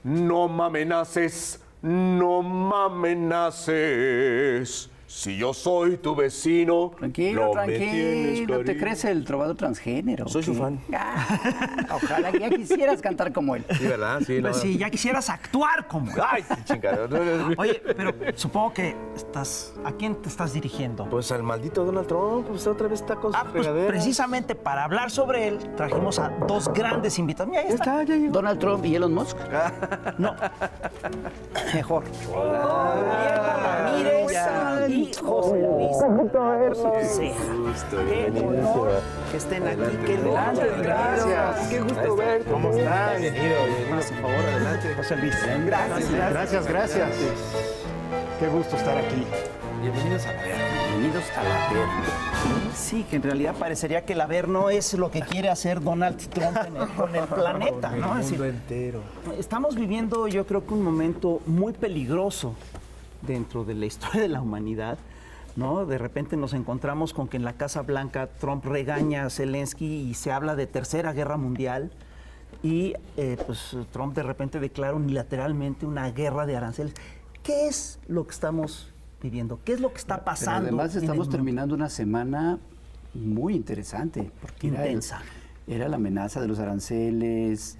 No me amenaces, no me amenaces. Si yo soy tu vecino, Tranquilo, no me tienes tranquilo. ¿Te cariño. crees el trovador transgénero? Soy su ¿qué? fan. Ojalá que ya quisieras cantar como él. Sí, ¿verdad? Sí, Pues sí, ya quisieras actuar como él. Ay, chingada. Oye, pero supongo que ¿a quién te estás dirigiendo? Pues al maldito Donald Trump, pues otra vez está con sus Pues fregaderas. precisamente para hablar sobre él, trajimos a dos grandes invitados. Mira, ahí está. Ya llegó. Donald Trump y Elon Musk. No. Mejor. Diego Ramírez y José Luis. Ceja. Qué honor que estén aquí. Qué Gracias. Qué gusto verte. ¿Cómo estás? Bienvenido. Por favor, adelante. José Luis. Gracias. Qué gusto estar aquí. Bienvenidos a la verga. Bienvenidos a la verga. Sí, que en realidad parecería que el Averno es lo que quiere hacer Donald Trump con el planeta, ¿no? Es decir, entero. estamos viviendo, yo creo que un momento muy peligroso dentro de la historia de la humanidad, ¿no? De repente nos encontramos con que en la Casa Blanca Trump regaña a Zelensky y se habla de Tercera Guerra Mundial y pues Trump de repente declara unilateralmente una guerra de aranceles. ¿Qué es lo que estamos viviendo? ¿Qué es lo que está pasando? Pero además en el estamos mundo? terminando una semana muy interesante. Porque Intensa. Era la amenaza de los aranceles,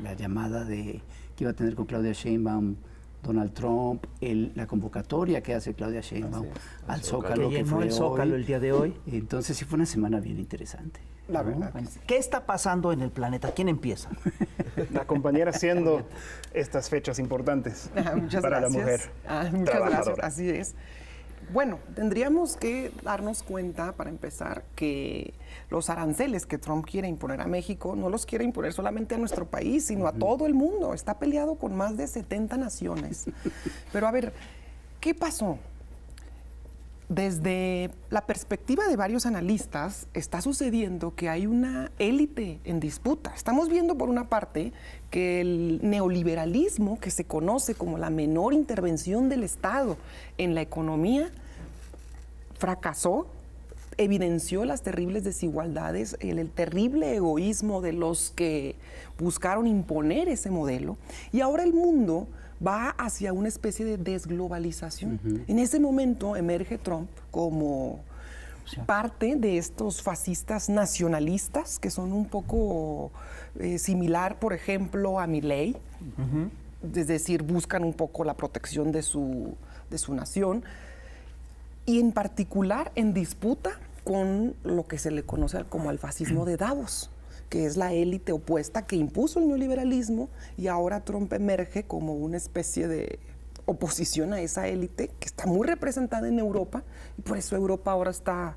la llamada que iba a tener con Claudia Sheinbaum, Donald Trump, la convocatoria que hace Claudia Sheinbaum al Zócalo, Que que llenó fue el Zócalo hoy. el día de hoy. Entonces sí fue una semana bien interesante. La verdad que sí. ¿Qué está pasando en el planeta? ¿Quién empieza? La compañera haciendo estas fechas importantes Muchas para gracias. la mujer Muchas gracias, trabajadora. así es. Bueno, tendríamos que darnos cuenta, para empezar, que los aranceles que Trump quiere imponer a México no los quiere imponer solamente a nuestro país, sino a todo el mundo. Está peleado con más de 70 naciones. Pero a ver, ¿qué pasó? Desde la perspectiva de varios analistas, está sucediendo que hay una élite en disputa. Estamos viendo, por una parte, que el neoliberalismo, que se conoce como la menor intervención del Estado en la economía, fracasó, evidenció las terribles desigualdades, el terrible egoísmo de los que buscaron imponer ese modelo. Y ahora el mundo va hacia una especie de desglobalización. En ese momento emerge Trump como parte de estos fascistas nacionalistas que son un poco similar, por ejemplo, a Milei. Es decir, buscan un poco la protección de su nación y en particular en disputa con lo que se le conoce como el fascismo de Davos, que es la élite opuesta que impuso el neoliberalismo, y ahora Trump emerge como una especie de oposición a esa élite que está muy representada en Europa, y por eso Europa ahora está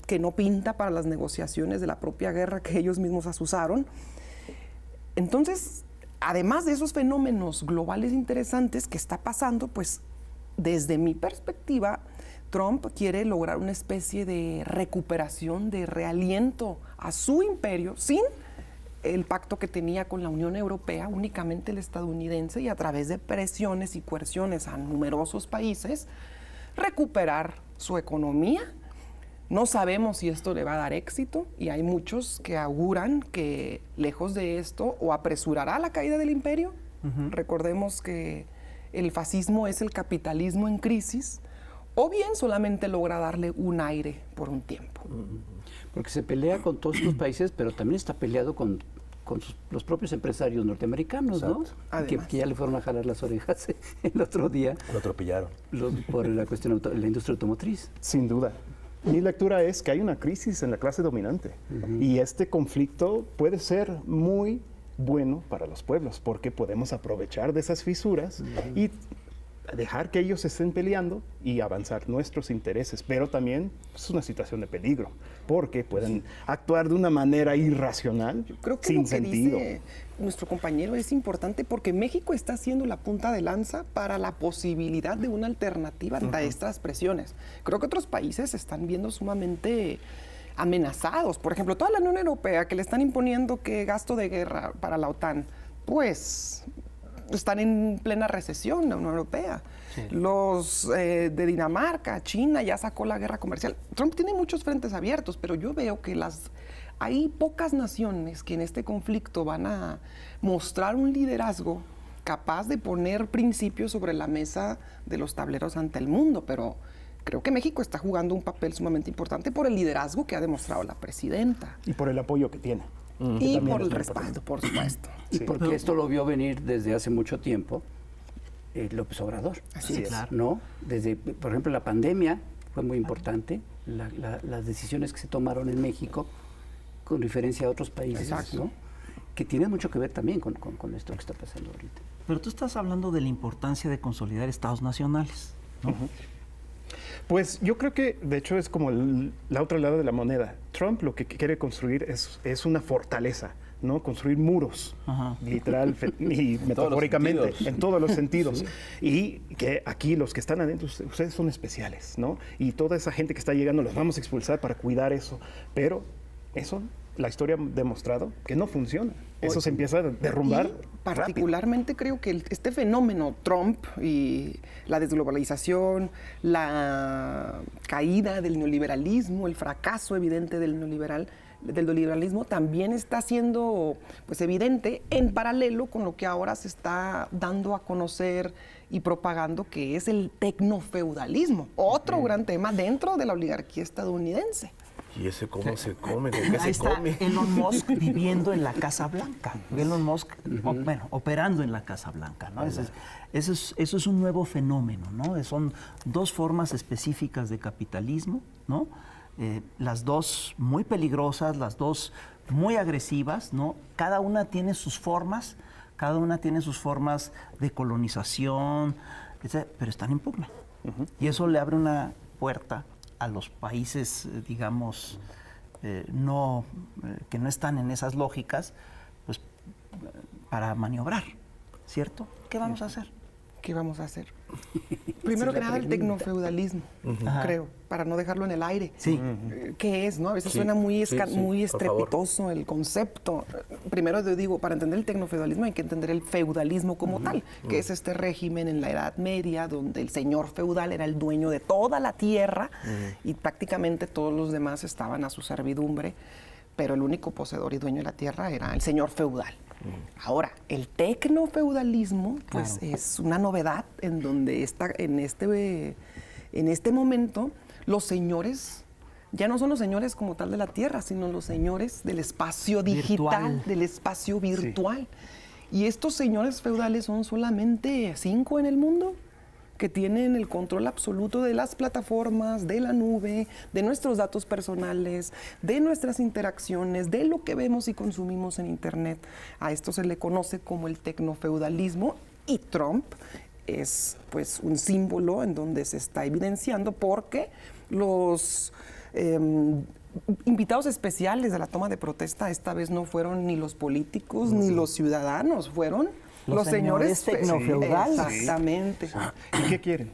que no pinta para las negociaciones de la propia guerra que ellos mismos asusaron. Entonces, además de esos fenómenos globales interesantes que está pasando, pues desde mi perspectiva, Trump quiere lograr una especie de recuperación, de realiento a su imperio sin el pacto que tenía con la Unión Europea, únicamente el estadounidense, y a través de presiones y coerciones a numerosos países, recuperar su economía. No sabemos si esto le va a dar éxito y hay muchos que auguran que lejos de esto o apresurará la caída del imperio. Recordemos que el fascismo es el capitalismo en crisis, o bien solamente logra darle un aire por un tiempo. Porque se pelea con todos estos países, pero también está peleado con los propios empresarios norteamericanos, ¿no? Que ya le fueron a jalar las orejas el otro día. Lo atropellaron. Por la cuestión de la industria automotriz. Sin duda. Mi lectura es que hay una crisis en la clase dominante y este conflicto puede ser muy bueno para los pueblos porque podemos aprovechar de esas fisuras y dejar que ellos estén peleando y avanzar nuestros intereses, pero también es una situación de peligro, porque pueden actuar de una manera irracional, Creo que sin lo que sentido. dice nuestro compañero es importante porque México está siendo la punta de lanza para la posibilidad de una alternativa ante estas presiones. Creo que otros países se están viendo sumamente amenazados. Por ejemplo, toda la Unión Europea que le están imponiendo que gasto de guerra para la OTAN, pues están en plena recesión la Unión Europea. Sí. Los de Dinamarca, China ya sacó la guerra comercial. Trump tiene muchos frentes abiertos, pero yo veo que las hay pocas naciones que en este conflicto van a mostrar un liderazgo capaz de poner principios sobre la mesa de los tableros ante el mundo, pero creo que México está jugando un papel sumamente importante por el liderazgo que ha demostrado la presidenta. Y por el apoyo que tiene. Y por el respaldo, por supuesto. Y porque esto lo vio venir desde hace mucho tiempo López Obrador. Así es. ¿No? Desde, por ejemplo, la pandemia fue muy importante, las decisiones que se tomaron en México con referencia a otros países, ¿no? Que tienen mucho que ver también con esto que está pasando ahorita. Pero tú estás hablando de la importancia de consolidar estados nacionales, ¿no? Pues yo creo que, de hecho, es como la otra lado de la moneda. Trump lo que quiere construir es una fortaleza, ¿no? Construir muros, literal y metafóricamente, en todos los sentidos. Y que aquí los que están adentro, ustedes son especiales, ¿no? Y toda esa gente que está llegando los vamos a expulsar para cuidar eso. Pero eso, la historia ha demostrado que no funciona. Eso se empieza a derrumbar. Particularmente creo que este fenómeno Trump y la desglobalización, la caída del neoliberalismo, el fracaso evidente del neoliberalismo también está siendo pues evidente en paralelo con lo que ahora se está dando a conocer y propagando, que es el tecnofeudalismo, otro gran tema dentro de la oligarquía estadounidense. ¿Y ese cómo se come? ¿Con qué Ahí se está come? Elon Musk viviendo en la Casa Blanca. Elon Musk, operando en la Casa Blanca, ¿no? Eso es un nuevo fenómeno, ¿no? Son dos formas específicas de capitalismo, ¿no? Las dos muy peligrosas, las dos muy agresivas, ¿no? Cada una tiene sus formas de colonización, pero están en pugna. Y eso le abre una puerta a los países, digamos, que no están en esas lógicas, pues para maniobrar, ¿cierto? ¿Qué vamos a hacer? ¿Qué vamos a hacer? Primero que nada, el tecnofeudalismo, creo, para no dejarlo en el aire. Sí. ¿Qué es, no? A veces suena muy estrepitoso el concepto. Primero te digo, para entender el tecnofeudalismo hay que entender el feudalismo como tal, que es este régimen en la Edad Media donde el señor feudal era el dueño de toda la tierra y prácticamente todos los demás estaban a su servidumbre, pero el único poseedor y dueño de la tierra era el señor feudal. Ahora, el tecnofeudalismo pues es una novedad en donde en este momento los señores ya no son los señores como tal de la tierra, sino los señores del espacio digital, del espacio virtual. Y estos señores feudales son solamente 5 en el mundo que tienen el control absoluto de las plataformas, de la nube, de nuestros datos personales, de nuestras interacciones, de lo que vemos y consumimos en Internet. A esto se le conoce como el tecnofeudalismo y Trump es pues un símbolo en donde se está evidenciando porque los invitados especiales de la toma de protesta esta vez no fueron ni los políticos ni los ciudadanos, fueron los señores tecnofeudales. Exactamente. ¿Y qué quieren?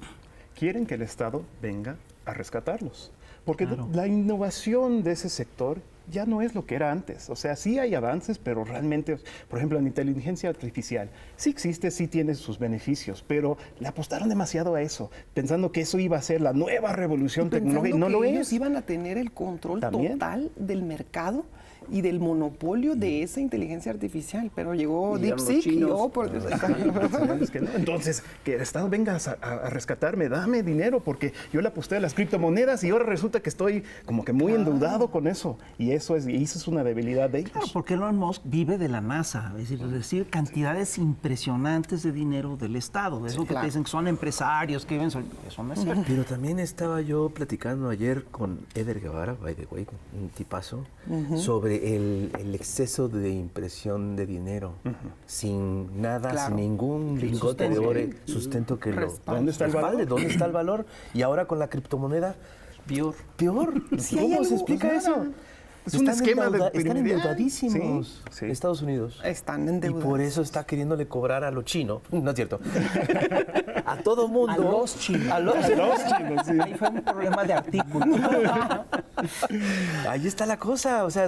Quieren que el Estado venga a rescatarlos. Porque la innovación de ese sector ya no es lo que era antes. O sea, sí hay avances, pero realmente, por ejemplo, la inteligencia artificial sí existe, sí tiene sus beneficios, pero le apostaron demasiado a eso, pensando que eso iba a ser la nueva revolución tecnológica. No lo es. Ellos iban a tener el control total del mercado y del monopolio de esa inteligencia artificial, pero llegó DeepSeek y por Dios. Entonces, que el Estado venga a rescatarme, dame dinero, porque yo le aposté a las criptomonedas y ahora resulta que estoy como que muy endeudado con eso. Y eso es una debilidad de ellos. Claro, porque Elon Musk vive de la NASA, es decir, cantidades impresionantes de dinero del Estado. Eso que te dicen que son empresarios, que viven, eso no es cierto. Pero también estaba yo platicando ayer con Eder Guevara, by the way, un tipazo, sobre el exceso de impresión de dinero, sin nada, sin ningún lingote de oro, sustento que lo... ¿Dónde está el valor? ¿Dónde está el valor? Y ahora con la criptomoneda, peor. ¿Cómo se explica eso? Es un esquema de están endeudadísimos Sí. Estados Unidos. Están endeudados. Y por eso está queriéndole cobrar a los chinos. No es cierto. A todo mundo. A los chinos. A los chinos, sí. Ahí fue un problema de artículo. Ahí está la cosa, o sea,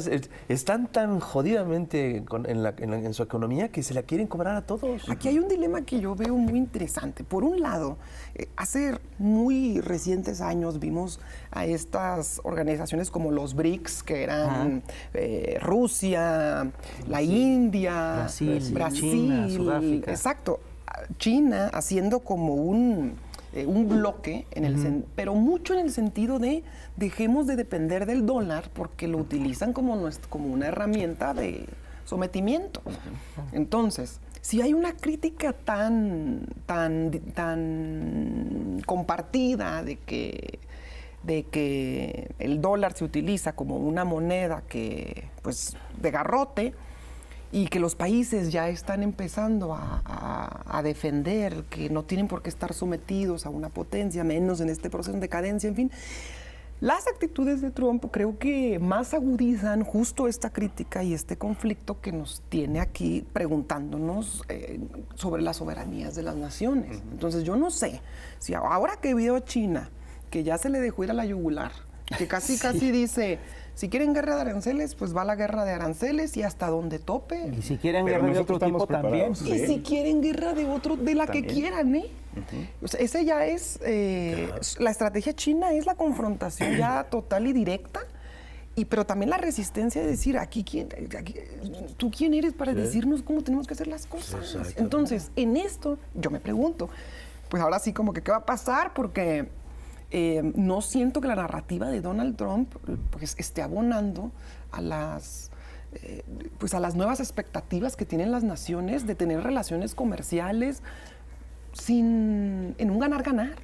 están tan jodidamente en su economía que se la quieren cobrar a todos. Aquí hay un dilema que yo veo muy interesante. Por un lado, hace muy recientes años vimos a estas organizaciones como los BRICS, que eran Rusia, la India, Brasil, China, Sudáfrica. Exacto. China haciendo como un bloque, pero mucho en el sentido de dejemos de depender del dólar porque lo utilizan como una herramienta de sometimiento. Entonces, si hay una crítica tan compartida de que el dólar se utiliza como una moneda que, pues, de garrote, y que los países ya están empezando a defender que no tienen por qué estar sometidos a una potencia, menos en este proceso de decadencia, en fin. Las actitudes de Trump creo que más agudizan justo esta crítica y este conflicto que nos tiene aquí preguntándonos sobre las soberanías de las naciones. Entonces yo no sé si ahora que veo a China, que ya se le dejó ir a la yugular, que casi dice... Si quieren guerra de aranceles, pues va la guerra de aranceles y hasta donde tope. Y si quieren guerra de otro tipo también. Y si quieren guerra de otro, de la también. Que quieran, ¿eh? O sea, ese ya es, la estrategia china es la confrontación ya total y directa, pero también la resistencia de decir, ¿tú quién eres para decirnos cómo tenemos que hacer las cosas? Entonces, en esto, yo me pregunto, pues ahora sí como que qué va a pasar, porque... no siento que la narrativa de Donald Trump pues, esté abonando a las nuevas expectativas que tienen las naciones de tener relaciones comerciales en un ganar-ganar,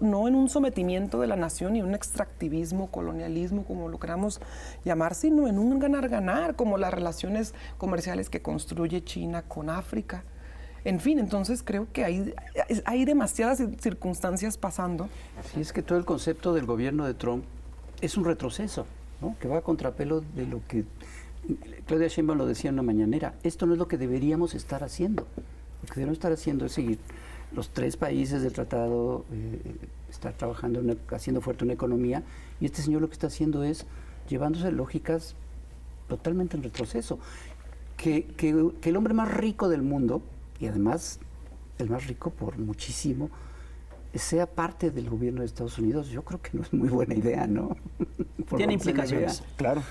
no en un sometimiento de la nación y un extractivismo, colonialismo, como lo queramos llamar, sino en un ganar-ganar, como las relaciones comerciales que construye China con África. En fin, entonces creo que hay demasiadas circunstancias pasando. Sí, es que todo el concepto del gobierno de Trump es un retroceso, ¿no? Que va a contrapelo de lo que Claudia Sheinbaum lo decía en una mañanera. Esto no es lo que deberíamos estar haciendo. Lo que debemos estar haciendo es seguir los 3 países del tratado, estar trabajando, haciendo fuerte una economía, y este señor lo que está haciendo es llevándose lógicas totalmente en retroceso. Que el hombre más rico del mundo, y además el más rico por muchísimo, sea parte del gobierno de Estados Unidos, yo creo que no es muy buena idea, ¿no? Tiene implicaciones. Claro.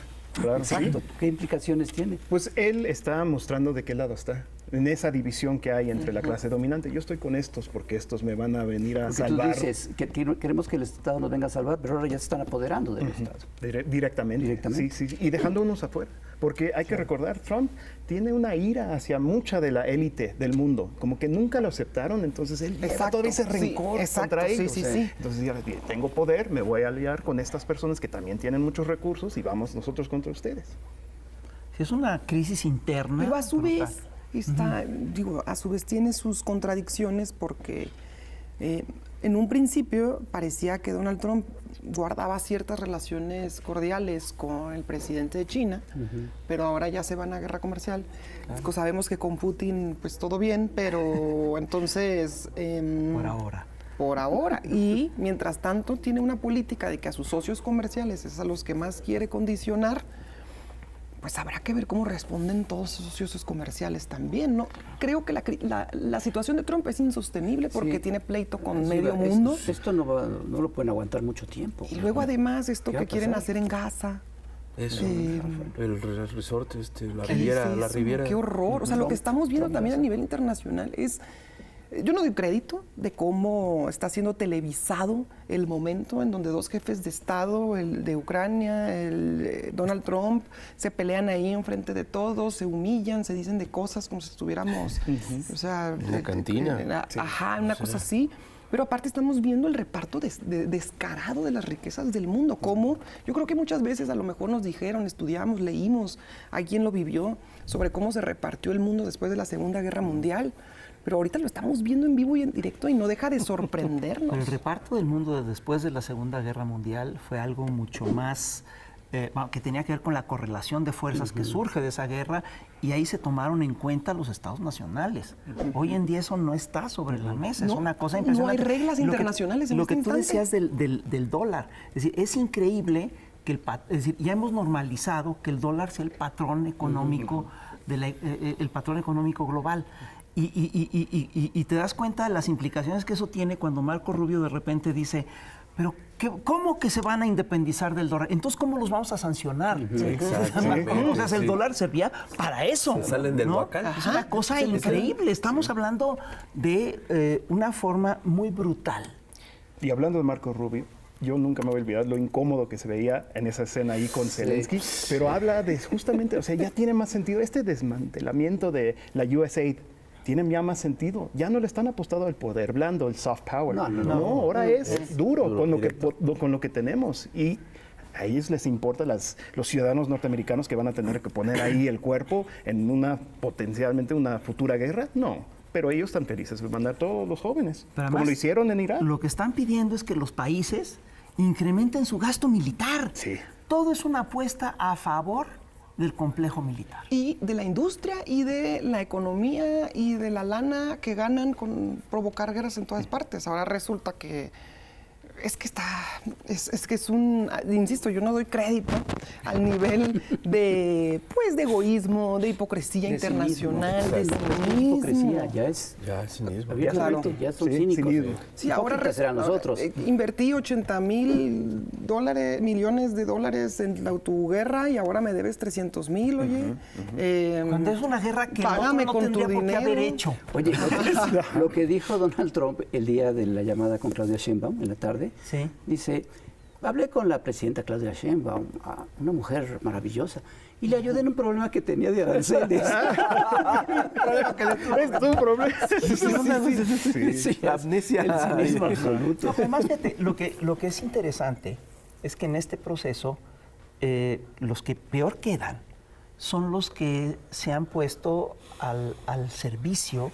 Exacto. Sí. ¿Qué implicaciones tiene? Pues él está mostrando de qué lado está, en esa división que hay entre la clase dominante. Yo estoy con estos porque estos me van a venir a salvar. Tú dices que queremos que el Estado nos venga a salvar, pero ahora ya se están apoderando del Estado. Directamente. Sí, y dejando unos afuera. Porque hay que recordar, Trump tiene una ira hacia mucha de la élite del mundo, como que nunca lo aceptaron, entonces él todavía ese rencor contra ellos. Sí. Entonces ya tengo poder, me voy a aliar con estas personas que también tienen muchos recursos y vamos nosotros contra ustedes. Sí, es una crisis interna. Pero a su vez a su vez tiene sus contradicciones porque en un principio parecía que Donald Trump guardaba ciertas relaciones cordiales con el presidente de China, pero ahora ya se van a guerra comercial. Claro. Sabemos que con Putin pues todo bien, pero entonces... Por ahora. Y mientras tanto tiene una política de que a sus socios comerciales es a los que más quiere condicionar. Pues habrá que ver cómo responden todos esos socios comerciales también, ¿no? Creo que la situación de Trump es insostenible porque tiene pleito con medio mundo. Esto no lo pueden aguantar mucho tiempo. Y luego además esto que quieren hacer en Gaza. Eso, el resort, la Riviera. Qué horror. O sea, lo que estamos viendo también a nivel internacional es... Yo no doy crédito de cómo está siendo televisado el momento en donde 2 jefes de Estado, el de Ucrania, Donald Trump, se pelean ahí enfrente de todos, se humillan, se dicen de cosas como si estuviéramos... O sea, en la cantina. Una cosa así. Pero aparte estamos viendo el reparto descarado de las riquezas del mundo. Cómo, yo creo que muchas veces a lo mejor nos dijeron, estudiamos, leímos, alguien lo vivió, sobre cómo se repartió el mundo después de la Segunda Guerra Mundial. Pero ahorita lo estamos viendo en vivo y en directo y no deja de sorprendernos. El reparto del mundo después de la Segunda Guerra Mundial fue algo mucho más que tenía que ver con la correlación de fuerzas que surge de esa guerra, y ahí se tomaron en cuenta los estados nacionales. Hoy en día eso no está sobre la mesa, es una cosa impresionante. No hay reglas internacionales en lo este que tú instante. decías del dólar, es decir, es increíble es decir, ya hemos normalizado que el dólar sea el patrón económico, el patrón económico global. Y te das cuenta de las implicaciones que eso tiene cuando Marco Rubio de repente dice, pero ¿cómo que se van a independizar del dólar? Entonces, ¿cómo los vamos a sancionar? O sea, el dólar servía para eso. Se salen del huacán. Es una cosa increíble. Estamos hablando de una forma muy brutal. Y hablando de Marco Rubio, yo nunca me voy a olvidar lo incómodo que se veía en esa escena ahí con Zelensky, pero habla de justamente, o sea, ya tiene más sentido este desmantelamiento de la USAID. Tienen ya más sentido. Ya no le están apostando al poder blando, el soft power. No, ahora es duro con lo que tenemos. Y a ellos les importa los ciudadanos norteamericanos que van a tener que poner ahí el cuerpo en potencialmente una futura guerra. No. Pero ellos están felices de mandar todos los jóvenes, además, como lo hicieron en Irak. Lo que están pidiendo es que los países incrementen su gasto militar. Sí. Todo es una apuesta a favor del complejo militar. Y de la industria y de la economía y de la lana que ganan con provocar guerras en todas partes. Ahora resulta que es un, insisto, yo no doy crédito al nivel de, pues, de egoísmo, de hipocresía internacional, de cinismo. Hipocresía, ya es cinismo. Claro. Ya son cínicos. Sí, ahora nosotros. Invertí $80,000 millones de dólares en tu guerra y ahora me debes 300,000, oye. Cuando es una guerra que págame no con tendría tu por qué dinero. haber hecho. Oye, lo que dijo Donald Trump el día de la llamada con Claudia Sheinbaum en la tarde, Sí. dice, hablé con la presidenta Claudia Sheinbaum, una mujer maravillosa, y le ayudé en un problema que tenía de aranceles. Es un problema. Sí, amnesia. El cinismo absoluto. No, además, fíjate, lo que es interesante es que en este proceso los que peor quedan son los que se han puesto al servicio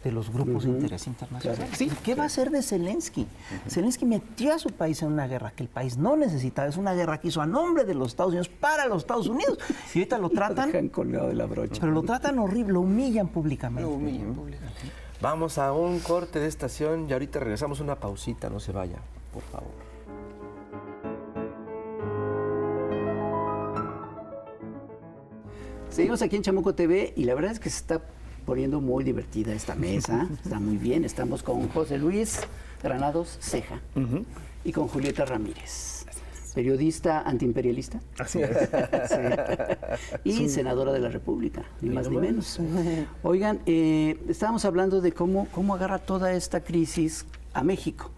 de los grupos de interés internacional. Claro. Sí, ¿qué va a hacer de Zelensky? Zelensky metió a su país en una guerra que el país no necesitaba. Es una guerra que hizo a nombre de los Estados Unidos para los Estados Unidos. Y ahorita lo tratan... Lo dejan colgado de la brocha. Pero lo tratan horrible, lo humillan públicamente. Lo humillan públicamente. Vamos a un corte de estación y ahorita regresamos, una pausita, no se vaya, por favor. Seguimos aquí en Chamuco TV y la verdad es que se está poniendo muy divertida esta mesa. Está muy bien. Estamos con José Luis Granados Ceja y con Julieta Ramírez, periodista antiimperialista. Así es. Sí. Y senadora de la República, ni más ni menos. Oigan, estábamos hablando de cómo agarra toda esta crisis a México.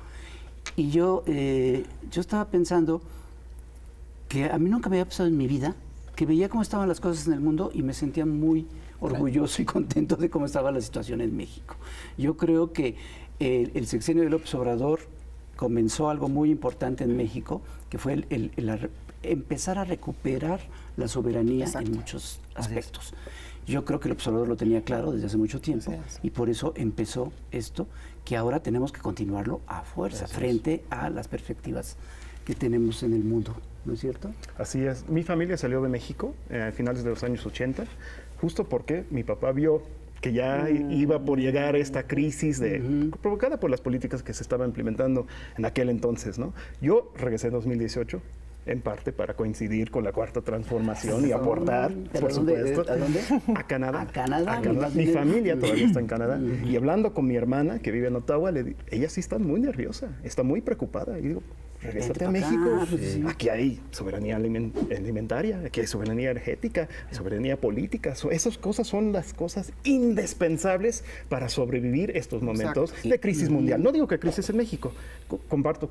Y yo estaba pensando que a mí nunca me había pasado en mi vida que veía cómo estaban las cosas en el mundo y me sentía muy orgulloso y contento de cómo estaba la situación en México. Yo creo que el sexenio de López Obrador comenzó algo muy importante en México, que fue empezar a recuperar la soberanía en muchos aspectos. Yo creo que López Obrador lo tenía claro desde hace mucho tiempo y por eso empezó esto, que ahora tenemos que continuarlo a fuerza, frente a las perspectivas que tenemos en el mundo, ¿no es cierto? Así es. Mi familia salió de México a finales de los años 80, justo porque mi papá vio que ya iba por llegar esta crisis provocada por las políticas que se estaban implementando en aquel entonces, ¿no? Yo regresé en 2018, en parte para coincidir con la Cuarta Transformación y aportar, por supuesto. ¿A dónde? A Canadá. A Canadá. Mi familia todavía está en Canadá. Y hablando con mi hermana, que vive en Ottawa, ella sí está muy nerviosa, está muy preocupada. Y digo, regrésate a México. Aquí hay soberanía alimentaria, aquí hay soberanía energética, soberanía política. Esas cosas son las cosas indispensables para sobrevivir estos momentos de crisis mundial. No digo que crisis en México, comparto.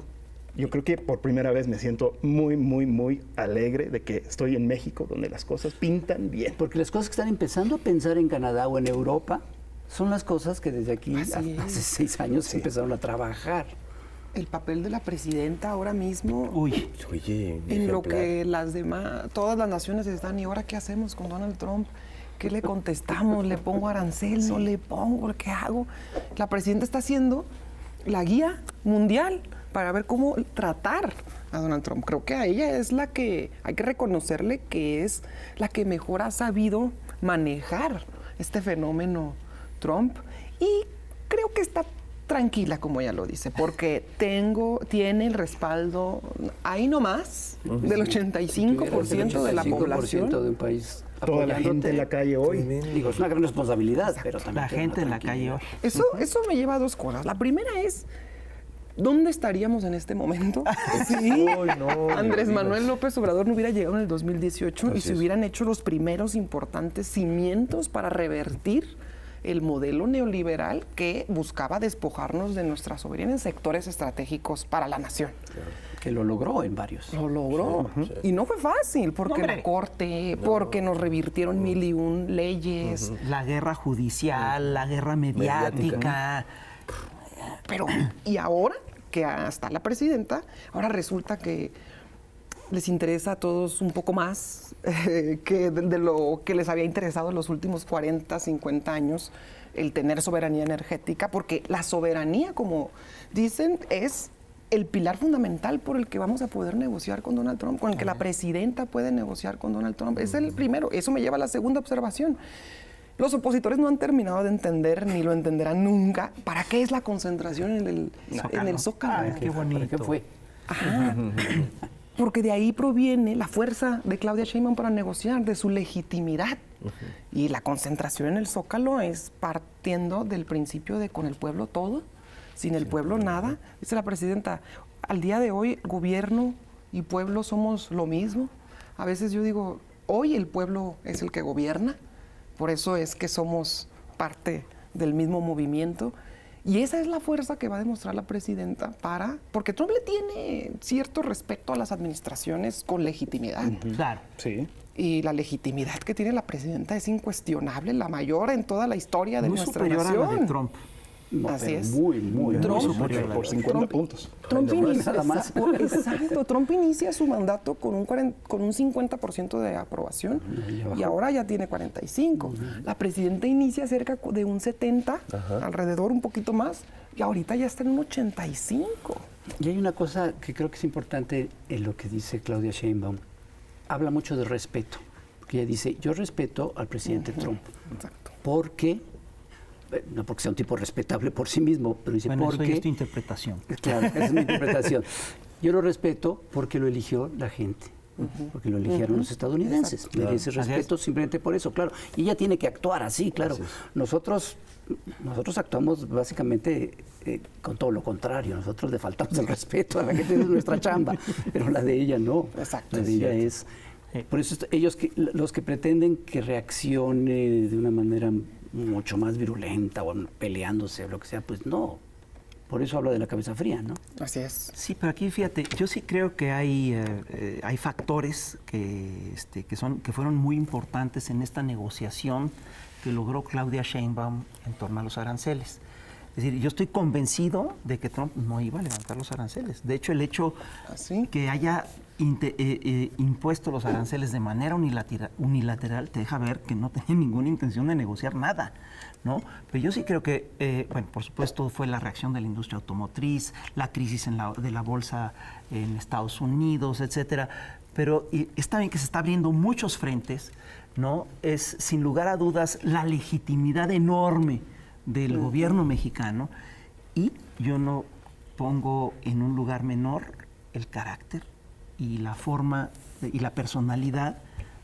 Yo creo que por primera vez me siento muy, muy, muy alegre de que estoy en México, donde las cosas pintan bien. Porque las cosas que están empezando a pensar en Canadá o en Europa son las cosas que desde aquí, hace 6 años, se empezaron a trabajar. El papel de la presidenta ahora mismo, Oye, en lo que todas las naciones están, ¿y ahora qué hacemos con Donald Trump? ¿Qué le contestamos? ¿Le pongo arancel? ¿No le pongo? ¿Qué hago? La presidenta está haciendo la guía mundial para ver cómo tratar a Donald Trump. Creo que a ella es la que hay que reconocerle que es la que mejor ha sabido manejar este fenómeno Trump, y creo que está tranquila, como ella lo dice, porque tiene el respaldo ahí nomás del 85% de la población. de un país. Toda la gente en la calle hoy. Digo, es una gran responsabilidad, pero también La gente en la calle hoy. Eso me lleva a dos cosas. La primera es, ¿dónde estaríamos en este momento si Andrés Manuel López Obrador no hubiera llegado en el 2018 y se hubieran hecho los primeros importantes cimientos para revertir el modelo neoliberal que buscaba despojarnos de nuestra soberanía en sectores estratégicos para la nación? que lo logró en varios. Lo logró. Y no fue fácil, porque la Corte, porque nos revirtieron 1001 leyes. La guerra judicial, la guerra mediática. Pero, y ahora que está la presidenta, ahora resulta que les interesa a todos un poco más que de lo que les había interesado en los últimos 40, 50 años, el tener soberanía energética, porque la soberanía, como dicen, es el pilar fundamental por el que vamos a poder negociar con Donald Trump, con el que la presidenta puede negociar con Donald Trump. Es el primero. Eso me lleva a la segunda observación. Los opositores no han terminado de entender, ni lo entenderán nunca, para qué es la concentración en el Zócalo. Qué bonito. ¿Para qué fue? Ajá. Porque de ahí proviene la fuerza de Claudia Sheinbaum para negociar, de su legitimidad. Y la concentración en el Zócalo es partiendo del principio de con el pueblo todo, sin el pueblo nada. Dice la presidenta, al día de hoy gobierno y pueblo somos lo mismo. A veces yo digo, hoy el pueblo es el que gobierna, por eso es que somos parte del mismo movimiento. Y esa es la fuerza que va a demostrar la presidenta porque Trump le tiene cierto respeto a las administraciones con legitimidad. Claro. Sí. Y la legitimidad que tiene la presidenta es incuestionable, la mayor en toda la historia de Muy nuestra superior nación. a la de Trump. No, Así pero es. muy Trump- superior. Por 50 puntos. Trump inicia, nada más. exacto, Trump inicia su mandato con un 50% de aprobación y ahora ya tiene 45%. La presidenta inicia cerca de un 70%, alrededor un poquito más, y ahorita ya está en un 85%. Y hay una cosa que creo que es importante en lo que dice Claudia Sheinbaum. Habla mucho de respeto. Porque ella dice, yo respeto al presidente Trump. Exacto. Porque, no porque sea un tipo respetable por sí mismo, pero dice Bueno, eso porque... es tu interpretación. Claro, esa es mi interpretación. Yo lo respeto porque lo eligió la gente, porque lo eligieron los estadounidenses. Merece respeto simplemente por eso, claro. Y ella tiene que actuar así, claro. Nosotros actuamos básicamente con todo lo contrario. Nosotros le faltamos el respeto a la gente de nuestra chamba, pero la de ella no. Exacto. La de ella es... Por eso los que pretenden que reaccione de una manera mucho más virulenta o peleándose o lo que sea, pues no. Por eso habla de la cabeza fría, ¿no? Así es. Sí, pero aquí fíjate, yo sí creo que hay factores que fueron muy importantes en esta negociación que logró Claudia Sheinbaum en torno a los aranceles. Es decir, yo estoy convencido de que Trump no iba a levantar los aranceles. De hecho, el hecho que haya impuesto los aranceles de manera unilateral te deja ver que no tenía ninguna intención de negociar nada, ¿no? Pero yo sí creo que, bueno, por supuesto fue la reacción de la industria automotriz, la crisis de la bolsa en Estados Unidos, etcétera. Pero está bien que se está abriendo muchos frentes, ¿no? Es sin lugar a dudas la legitimidad enorme del gobierno mexicano, y yo no pongo en un lugar menor el carácter y la forma y la personalidad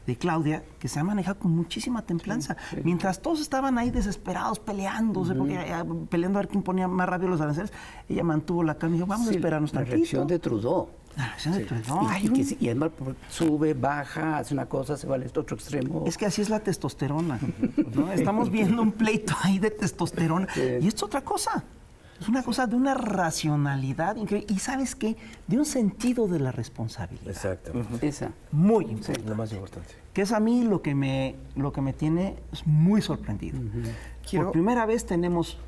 de Claudia, que se ha manejado con muchísima templanza. Sí. Mientras todos estaban ahí desesperados, peleándose, peleando a ver quién ponía más rápido los aranceles, ella mantuvo la calma y dijo, vamos a esperarnos tantito. La reacción de Trudeau. La reacción de Trudeau. Y además sube, baja, hace una cosa, se va al otro extremo. Es que así es la testosterona, ¿no? Estamos viendo un pleito ahí de testosterona. Sí. Y esto es otra cosa. Es una cosa de una racionalidad increíble. Y ¿sabes qué? De un sentido de la responsabilidad. Exacto. Esa. Muy importante. Lo más importante. Que es a mí lo que me tiene muy sorprendido. Por primera vez tenemos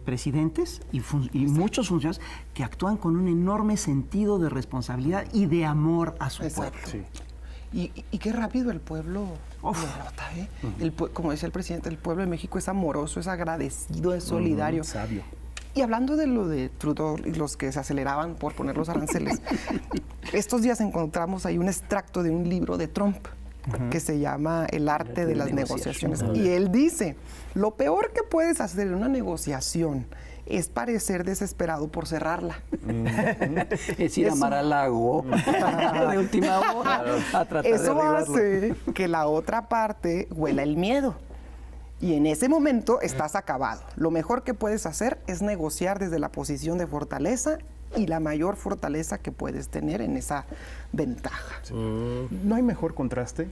presidentes y muchos funcionarios que actúan con un enorme sentido de responsabilidad y de amor a su pueblo. Sí. Y qué rápido el pueblo lo nota, ¿eh? Como decía el presidente, el pueblo de México es amoroso, es agradecido, es solidario. Sabio. Y hablando de lo de Trudeau y los que se aceleraban por poner los aranceles, estos días encontramos ahí un extracto de un libro de Trump que se llama El arte de las negociaciones. negociación. Y él dice, lo peor que puedes hacer en una negociación es parecer desesperado por cerrarla. Es ir a Mar-a-Lago de última hora a tratar de Eso arreglarlo. hace que la otra parte huela el miedo. Y en ese momento estás acabado. Lo mejor que puedes hacer es negociar desde la posición de fortaleza y la mayor fortaleza que puedes tener en esa ventaja. No hay mejor contraste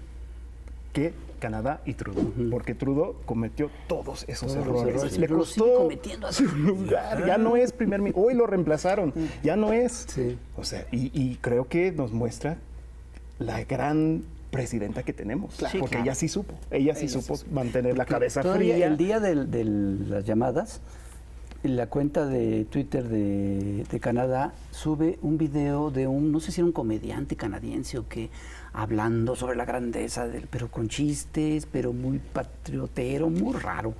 que Canadá y Trudeau, porque Trudeau cometió todos esos Todos los errores. errores. Le Pero lo sigue costó cometiendo así. su lugar. Ya no es primer ministro. Hoy lo reemplazaron. Ya no es. Sí. O sea, y creo que nos muestra la gran presidenta que tenemos, porque ella sí supo. Ella sí supo mantener la cabeza Todavía fría. el día de las llamadas, la cuenta de Twitter de Canadá sube un video de no sé si era un comediante canadiense o qué, hablando sobre la grandeza, pero con chistes, pero muy patriotero, muy raro,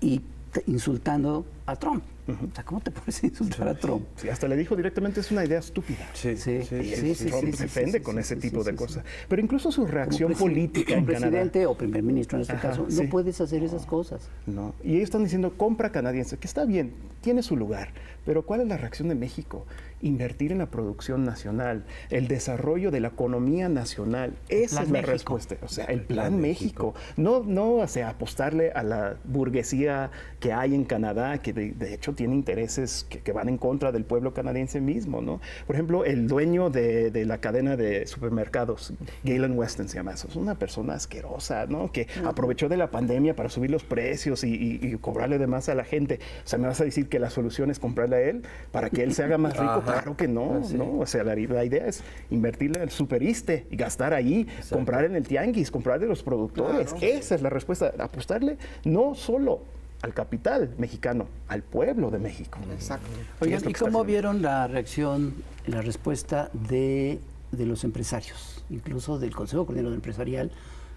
y insultando a Trump. O sea, ¿cómo te puedes insultar a Trump? Sí, hasta le dijo directamente, es una idea estúpida. Sí, Y Trump se ofende con ese tipo de cosas. Pero incluso su reacción política en Como Canadá. presidente o primer ministro en este caso, sí. no puedes hacer esas cosas. No. Y ellos están diciendo, compra canadiense, que está bien, tiene su lugar. Pero ¿cuál es la reacción de México? Invertir en la producción nacional, el desarrollo de la economía nacional. Esa es la respuesta. O sea, el plan México. No, o sea, apostarle a la burguesía que hay en Canadá, que de hecho tiene intereses que van en contra del pueblo canadiense mismo, ¿no? Por ejemplo, el dueño de la cadena de supermercados, Galen Weston se llama eso, es una persona asquerosa, ¿no? Que aprovechó de la pandemia para subir los precios y cobrarle de más a la gente. O sea, ¿me vas a decir que la solución es comprarle a él para que él se haga más rico? Claro que no, ¿no? O sea, la idea es invertirle en el superiste y gastar ahí, comprar en el tianguis, comprar de los productores. Esa es la respuesta, apostarle no solo al capital mexicano, al pueblo de México. Exacto. Oigan, ¿y cómo vieron la reacción, la respuesta de los empresarios, incluso del Consejo Coordinador Empresarial,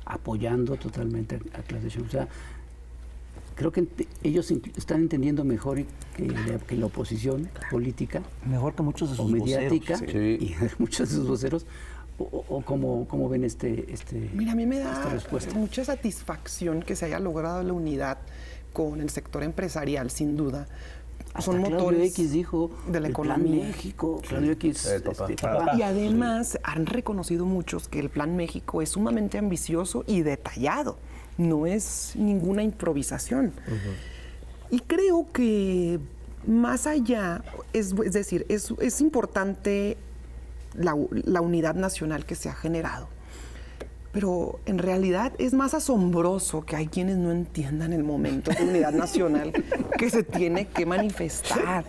apoyando totalmente a Claudia Sheinbaum? O sea, creo que ellos están entendiendo mejor que la oposición política, Mejor que muchos de sus o mediática, voceros. y muchos de sus voceros, o cómo ven Mira, a mí me esta da respuesta. mucha satisfacción que se haya logrado la unidad con el sector empresarial, sin duda. Son Hasta Claudio motores X dijo de la el economía. Plan México. Claudio X, El papá. papá. Y además han reconocido muchos que el Plan México es sumamente ambicioso y detallado. No es ninguna improvisación. Y creo que más allá, es decir, es importante la unidad nacional que se ha generado. Pero en realidad es más asombroso que hay quienes no entiendan el momento de unidad nacional que se tiene que manifestar.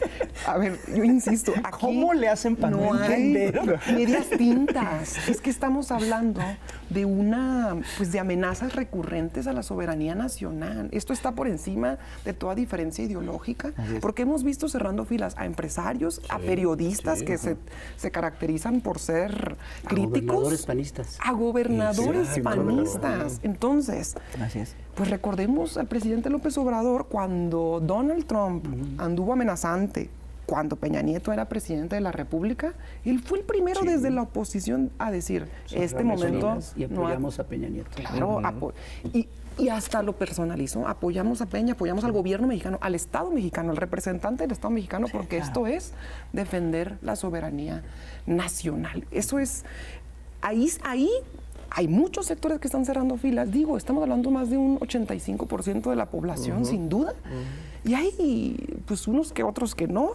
A ver, yo insisto, aquí ¿Cómo le hacen para no entender? medias tintas. Es que estamos hablando de de amenazas recurrentes a la soberanía nacional. Esto está por encima de toda diferencia ideológica, porque hemos visto cerrando filas a empresarios, a periodistas que se caracterizan por ser críticos, Gobernadores panistas. a gobernadores panistas. Entonces, Así es. pues recordemos al presidente López Obrador cuando Donald Trump anduvo amenazante, cuando Peña Nieto era presidente de la República, él fue el primero desde la oposición a decir, este momento... Y apoyamos a Peña Nieto. Claro, y hasta lo personalizó, apoyamos a Peña, apoyamos al gobierno mexicano, al Estado mexicano, al representante del Estado mexicano, porque esto es defender la soberanía nacional. Eso es, ahí hay muchos sectores que están cerrando filas. Digo, estamos hablando más de un 85% de la población, sin duda. Y hay pues unos que otros que no,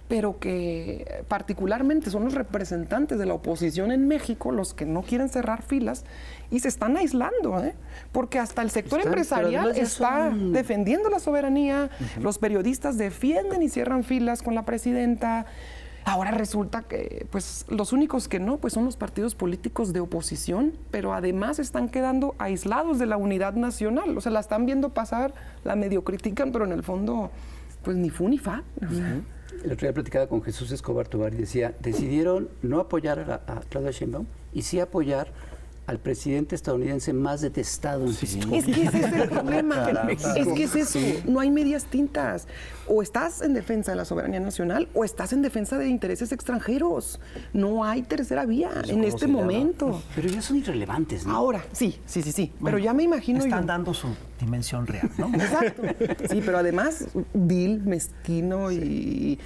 pero que particularmente son los representantes de la oposición en México los que no quieren cerrar filas y se están aislando, porque hasta el sector empresarial está defendiendo la soberanía, los periodistas defienden y cierran filas con la presidenta. Ahora resulta que pues los únicos que no pues son los partidos políticos de oposición, pero además están quedando aislados de la unidad nacional. O sea, la están viendo pasar, la medio critican, pero en el fondo pues ni fu ni fa. O sea. El otro día platicaba con Jesús Escobar Tovar y decía, decidieron no apoyar a Claudia Sheinbaum y sí apoyar al presidente estadounidense más detestado en su historia. Es que ese es el problema. Es que es eso. No hay medias tintas. O estás en defensa de la soberanía nacional o estás en defensa de intereses extranjeros. No hay tercera vía en este momento. Pero ya son irrelevantes, ¿no? Ahora, sí. Pero ya me imagino Están yo. dando su dimensión real, ¿no? Exacto. Sí, pero además, vil, mezquino y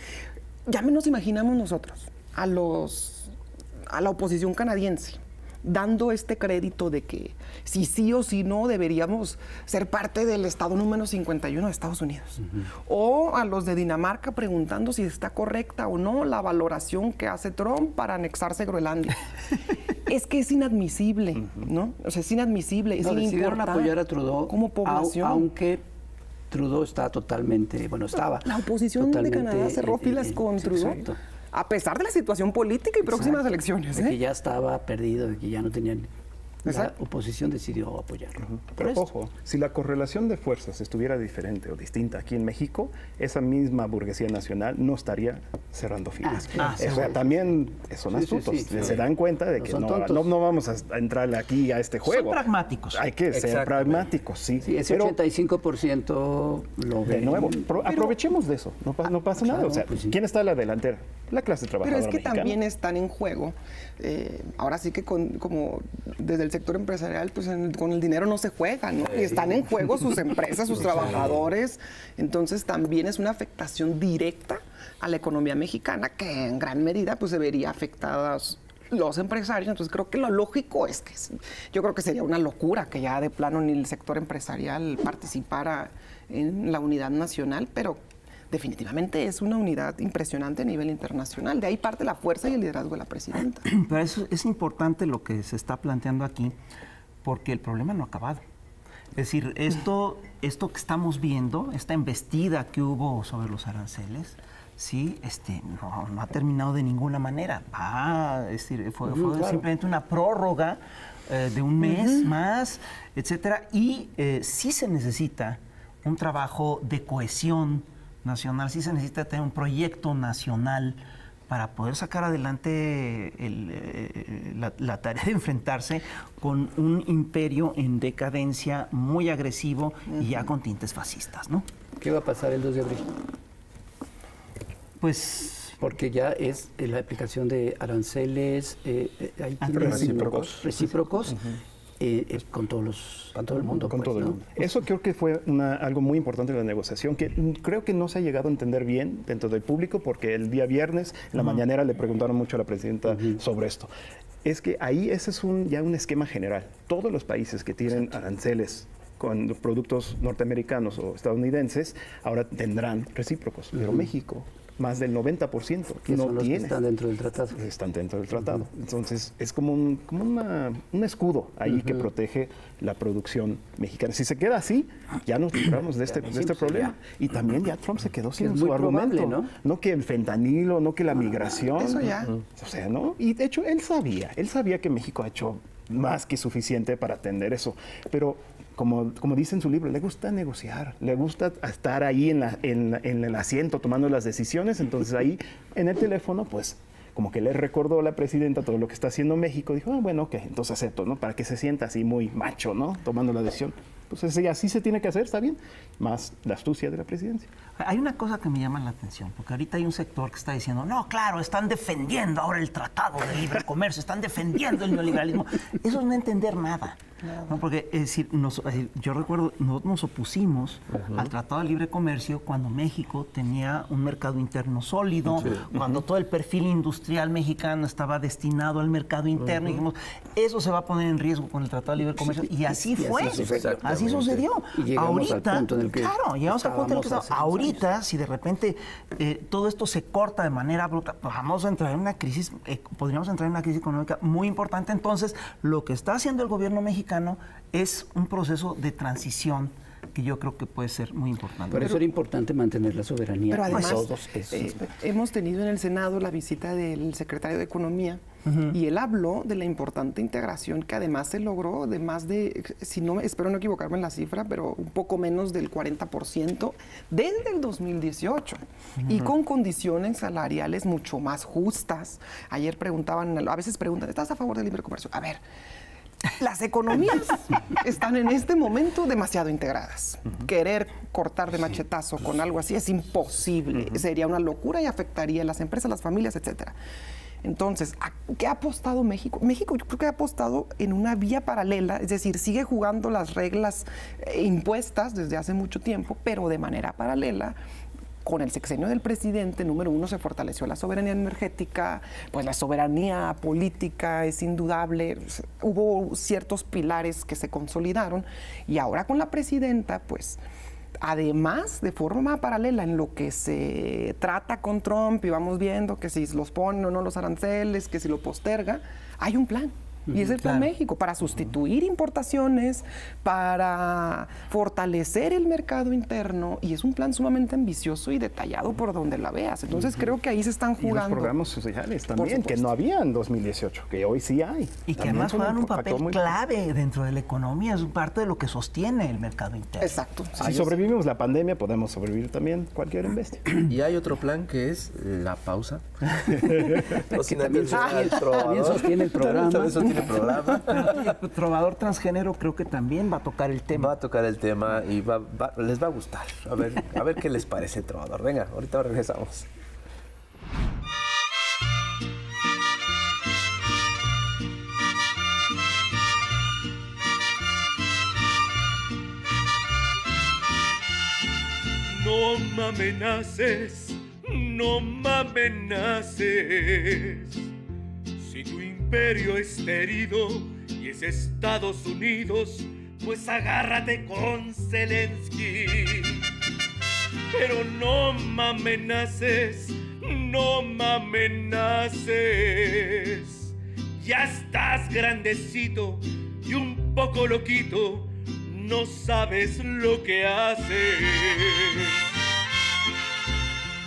ya nos imaginamos nosotros a la oposición canadiense dando este crédito de que si sí o si no deberíamos ser parte del estado número 51 de Estados Unidos. O a los de Dinamarca preguntando si está correcta o no la valoración que hace Trump para anexarse Groenlandia. Es que es inadmisible, ¿no? O sea, es inadmisible, es decidieron apoyar a Trudeau como población. Aunque Trudeau está totalmente, estaba. La oposición de Canadá cerró filas con Trudeau. Exacto. A pesar de la situación política y próximas elecciones. De que ya estaba perdido, de que ya no tenían... La Exacto. oposición decidió apoyarlo. Pero ojo, si la correlación de fuerzas estuviera diferente o distinta aquí en México, esa misma burguesía nacional no estaría cerrando filas. O sea, también son astutos. Se dan cuenta de que no vamos a entrar aquí a este juego. Son pragmáticos. Hay que ser pragmáticos, sí. Sí, ese 85% lo de ven. nuevo, aprovechemos de eso. No pasa nada. claro, O sea, pues sí. ¿quién está a la delantera? La clase trabajadora Pero es que mexicana. también están en juego, ahora sí que como desde el sector empresarial, pues con el dinero no se juega, ¿no? Y están en juego sus empresas, sus trabajadores. Entonces también es una afectación directa a la economía mexicana que en gran medida pues se vería afectada los empresarios. Entonces creo que lo lógico es que yo creo que sería una locura que ya de plano ni el sector empresarial participara en la unidad nacional, pero definitivamente es una unidad impresionante a nivel internacional. De ahí parte la fuerza y el liderazgo de la presidenta. Pero eso es importante lo que se está planteando aquí, porque el problema no ha acabado. Es decir, esto que estamos viendo, esta embestida que hubo sobre los aranceles, sí, no ha terminado de ninguna manera. Es decir, fue simplemente una prórroga de un mes más, etcétera. Y sí se necesita un trabajo de cohesión nacional, sí se necesita tener un proyecto nacional para poder sacar adelante la tarea de enfrentarse con un imperio en decadencia muy agresivo y ya con tintes fascistas, ¿no? ¿Qué va a pasar el 2 de abril? Pues Porque ya es la aplicación de aranceles recíprocos con todo el mundo. Con todo el mundo. Eso creo que fue algo muy importante de la negociación, que creo que no se ha llegado a entender bien dentro del público, porque el día viernes, en la mañanera, le preguntaron mucho a la presidenta sobre esto. Es que ahí ese es ya un esquema general. Todos los países que tienen aranceles con productos norteamericanos o estadounidenses, ahora tendrán recíprocos. Pero México, más del 90% que no son los tiene. Que están dentro del tratado. Están dentro del tratado. Entonces, es como un escudo ahí que protege la producción mexicana. Si se queda así, ya nos libramos de este problema. Y también ya Trump se quedó sin su argumento. Probable, ¿no? Que el fentanilo, no que la migración. Eso ya. O sea, ¿no? Y de hecho, él sabía que México ha hecho más que suficiente para atender eso. Pero como dice en su libro, le gusta negociar, le gusta estar ahí en el asiento tomando las decisiones. Entonces ahí en el teléfono, pues como que le recordó a la presidenta todo lo que está haciendo México. Dijo, bueno, ok, entonces acepto, ¿no? Para que se sienta así muy macho, ¿no? Tomando la decisión. Pues así se tiene que hacer, está bien. Más la astucia de la presidencia. hay una cosa que me llama la atención, porque ahorita hay un sector que está diciendo, no, claro, están defendiendo ahora el Tratado de Libre Comercio, están defendiendo el neoliberalismo. Eso es no entender nada. ¿No? Porque, es decir, yo recuerdo, nosotros nos opusimos al Tratado de Libre Comercio cuando México tenía un mercado interno sólido, cuando todo el perfil industrial mexicano estaba destinado al mercado interno. Y dijimos, eso se va a poner en riesgo con el Tratado de Libre Comercio. Y así fue. Así sucedió. Y llegamos ahorita, al punto en el que llegamos al punto en el que estamos. Ahorita, si de repente todo esto se corta de manera brutal, vamos a entrar en una crisis, podríamos entrar en una crisis económica muy importante. Entonces, lo que está haciendo el gobierno mexicano es un proceso de transición que yo creo que puede ser muy importante. Por eso era importante mantener la soberanía. Pero además, todos esos hemos tenido en el Senado la visita del secretario de Economía y él habló de la importante integración que además se logró de más de, espero no equivocarme en la cifra, pero un poco menos del 40% desde el 2018 y con condiciones salariales mucho más justas. Ayer a veces preguntan, ¿estás a favor del libre comercio? A ver, las economías están en este momento demasiado integradas. Querer cortar de machetazo con algo así es imposible. Sería una locura y afectaría a las empresas, las familias, etcétera. Entonces, ¿qué ha apostado México? México yo creo que ha apostado en una vía paralela, es decir, sigue jugando las reglas impuestas desde hace mucho tiempo, pero de manera paralela. Con el sexenio del presidente, número uno, se fortaleció la soberanía energética, pues la soberanía política es indudable, hubo ciertos pilares que se consolidaron y ahora con la presidenta, pues además, de forma paralela en lo que se trata con Trump y vamos viendo que si los pone o no los aranceles, que si lo posterga, hay un plan. Y es el Plan México, para sustituir importaciones, para fortalecer el mercado interno, y es un plan sumamente ambicioso y detallado por donde la veas. Entonces creo que ahí se están jugando. Y los programas sociales también, que no había en 2018, que hoy sí hay. Y que además juegan un papel clave dentro de la economía, es parte de lo que sostiene el mercado interno. Exacto. Si sobrevivimos la pandemia, podemos sobrevivir también cualquier embestia. Y hay otro plan que es la pausa. También sostiene el programa. El programa. El trovador transgénero creo que también va a tocar el tema. Va a tocar el tema y les va a gustar. A ver qué les parece el trovador. Venga, ahorita regresamos. No me amenaces, no me amenaces. Si tu imperio está herido y es Estados Unidos, pues agárrate con Zelensky. Pero no me amenaces, no me amenaces. Ya estás grandecito y un poco loquito, no sabes lo que haces.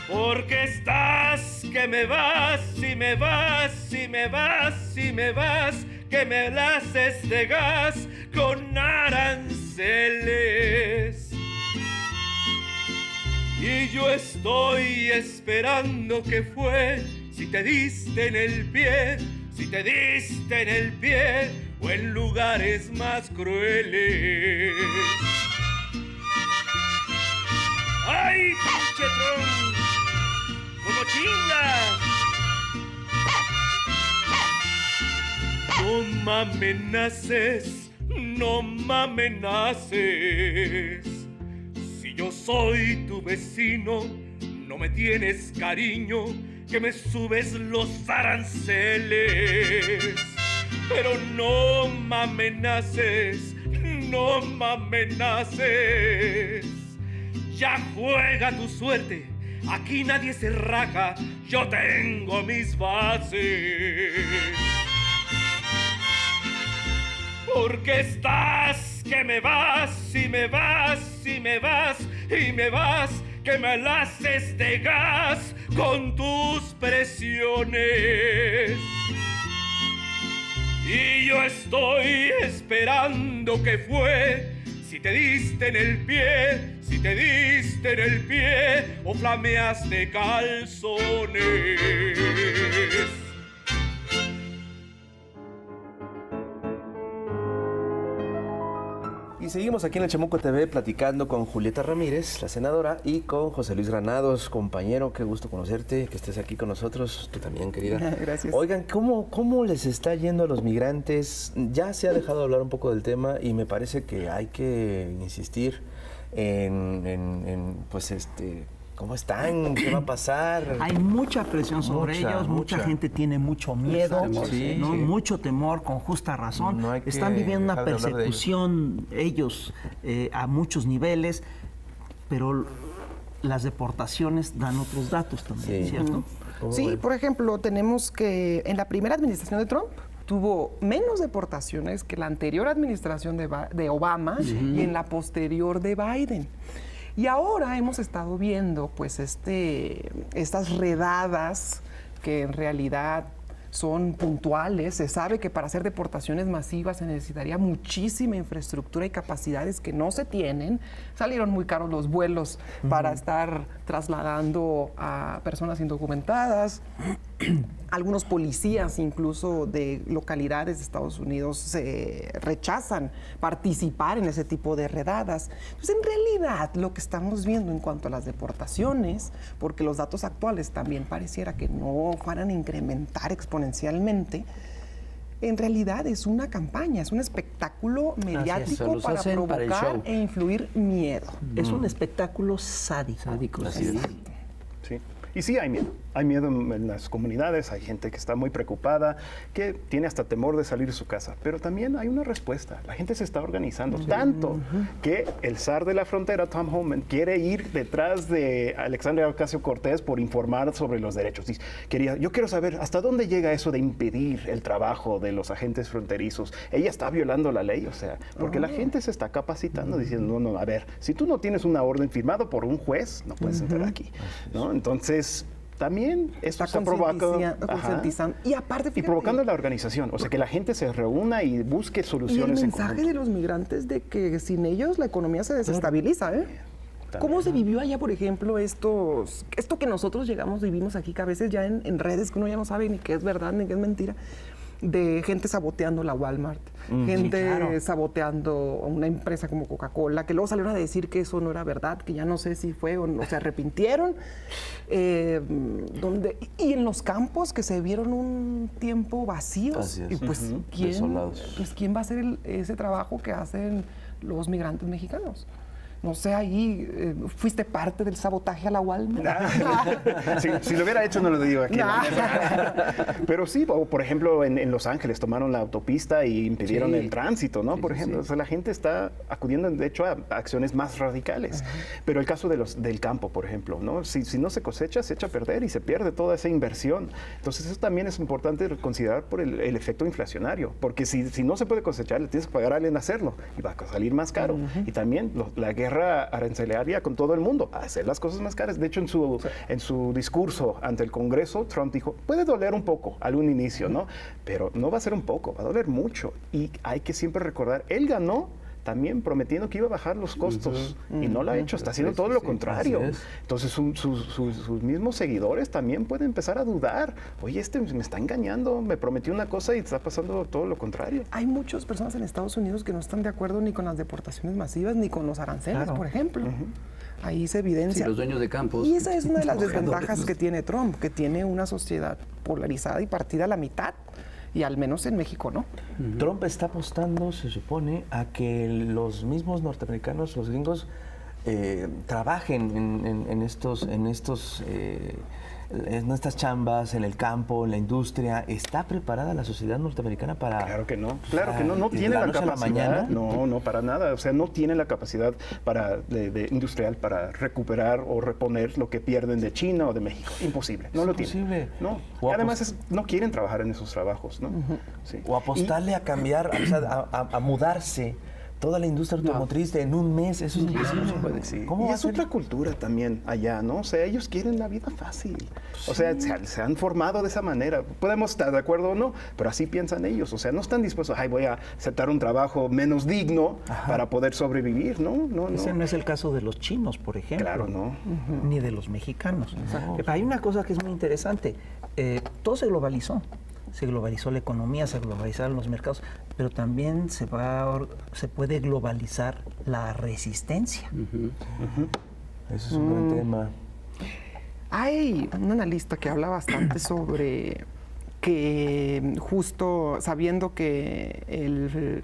Porque estás que me vas, y me vas, y me vas, y me vas, que me la haces de gas con aranceles. Y yo estoy esperando qué fue, si te diste en el pie, si te diste en el pie, o en lugares más crueles. ¡Ay, pinche Trump! ¡Como chingas! No me amenaces, no me amenaces. Si yo soy tu vecino, no me tienes cariño, que me subes los aranceles. Pero no me amenaces, no me amenaces. Ya juega tu suerte, aquí nadie se raja, yo tengo mis bases. Porque estás que me vas, y me vas, y me vas, y me vas, que me la haces de gas con tus presiones. Y yo estoy esperando qué fue, si te diste en el pie, si te diste en el pie, o flameaste calzones. Y seguimos aquí en el Chamuco TV platicando con Julieta Ramírez, la senadora, y con José Luis Granados, compañero. Qué gusto conocerte, que estés aquí con nosotros. Tú también, querida. Gracias. Oigan, ¿cómo les está yendo a los migrantes? Ya se ha dejado de hablar un poco del tema y me parece que hay que insistir en ¿cómo están? ¿Qué va a pasar? Hay mucha presión sobre ellos, mucha gente tiene mucho miedo, mucho temor, con justa razón. No hay que están viviendo una dejar de hablar de persecución ellos a muchos niveles, pero las deportaciones dan otros datos también, ¿cierto? Sí, por ejemplo, tenemos que en la primera administración de Trump tuvo menos deportaciones que la anterior administración de Obama y en la posterior de Biden. Y ahora hemos estado viendo pues estas redadas que en realidad son puntuales. Se sabe que para hacer deportaciones masivas se necesitaría muchísima infraestructura y capacidades que no se tienen. Salieron muy caros los vuelos para estar trasladando a personas indocumentadas. Algunos policías, incluso de localidades de Estados Unidos, rechazan participar en ese tipo de redadas. Entonces, en realidad, lo que estamos viendo en cuanto a las deportaciones, porque los datos actuales también pareciera que no fueran a incrementar exponencialmente, en realidad es una campaña, es un espectáculo mediático para provocar e influir miedo. Es un espectáculo sádico. Así es. Sí. Y sí hay miedo. Hay miedo en las comunidades, hay gente que está muy preocupada, que tiene hasta temor de salir de su casa. Pero también hay una respuesta. La gente se está organizando tanto que el zar de la frontera, Tom Homan, quiere ir detrás de Alexandria Ocasio-Cortez por informar sobre los derechos. Dice, yo quiero saber hasta dónde llega eso de impedir el trabajo de los agentes fronterizos. Ella está violando la ley, o sea, porque la gente se está capacitando diciendo, no, a ver, si tú no tienes una orden firmada por un juez, no puedes entrar aquí, ¿no? Entonces, también esto está concientizando. Y aparte, fíjate, y provocando la organización, o sea, que la gente se reúna y busque soluciones en conjunto. Y el mensaje de los migrantes de que sin ellos la economía se desestabiliza, ¿eh? ¿Cómo se vivió allá, por ejemplo, esto que nosotros vivimos aquí, que a veces ya en redes, que uno ya no sabe ni qué es verdad ni qué es mentira, de gente saboteando la Walmart, gente saboteando una empresa como Coca-Cola, que luego salieron a decir que eso no era verdad, que ya no sé si fue o no, se arrepintieron, y en los campos que se vieron un tiempo vacíos, y pues, ¿quién va a hacer ese trabajo que hacen los migrantes mexicanos? No sé, ahí fuiste parte del sabotaje a la Walmart. Si lo hubiera hecho, no lo digo aquí. Pero sí, por ejemplo, en Los Ángeles tomaron la autopista y impidieron el tránsito, ¿no? Por ejemplo, o sea, la gente está acudiendo, de hecho, a acciones más radicales. Pero el caso del campo, por ejemplo, ¿no? Si no se cosecha, se echa a perder y se pierde toda esa inversión. Entonces, eso también es importante considerar por el efecto inflacionario. Porque si no se puede cosechar, le tienes que pagar a alguien a hacerlo y va a salir más caro. Y también la guerra arancelaria con todo el mundo, a hacer las cosas más caras. De hecho, en su discurso ante el Congreso, Trump dijo, puede doler un poco al un inicio, ¿no? Pero no va a ser un poco, va a doler mucho. Y hay que siempre recordar, él ganó también prometiendo que iba a bajar los costos y no lo ha hecho, está haciendo todo lo contrario. Entonces sus mismos seguidores también pueden empezar a dudar, oye, me está engañando, me prometió una cosa y está pasando todo lo contrario. Hay muchas personas en Estados Unidos que no están de acuerdo ni con las deportaciones masivas ni con los aranceles, por ejemplo. Ahí se evidencia. Sí, los dueños de campos. Y esa es una de las desventajas que tiene Trump, que tiene una sociedad polarizada y partida a la mitad. Y al menos en México, ¿no? Trump está apostando, se supone, a que los mismos norteamericanos, los gringos, trabajen en estas chambas, en el campo, en la industria. ¿Está preparada la sociedad norteamericana para...? Claro que no, no tiene la capacidad. No, para nada. O sea, no tiene la capacidad industrial para recuperar o reponer lo que pierden de China o de México. Imposible, no lo tiene. No. Y además no quieren trabajar en esos trabajos, ¿no? Sí. O apostarle a cambiar, a mudarse toda la industria automotriz en un mes, eso es imposible. Y es otra cultura también allá, ¿no? O sea, ellos quieren la vida fácil. O sea, se han formado de esa manera. Podemos estar de acuerdo o no, pero así piensan ellos. O sea, no están dispuestos, voy a aceptar un trabajo menos digno para poder sobrevivir, ¿no? Ese no es el caso de los chinos, por ejemplo. Claro, no. Ni de los mexicanos. Hay una cosa que es muy interesante. Todo se globalizó. Se globalizó la economía, se globalizaron los mercados, pero también se puede globalizar la resistencia. Eso es un buen tema. Hay un analista que habla bastante sobre que justo sabiendo que el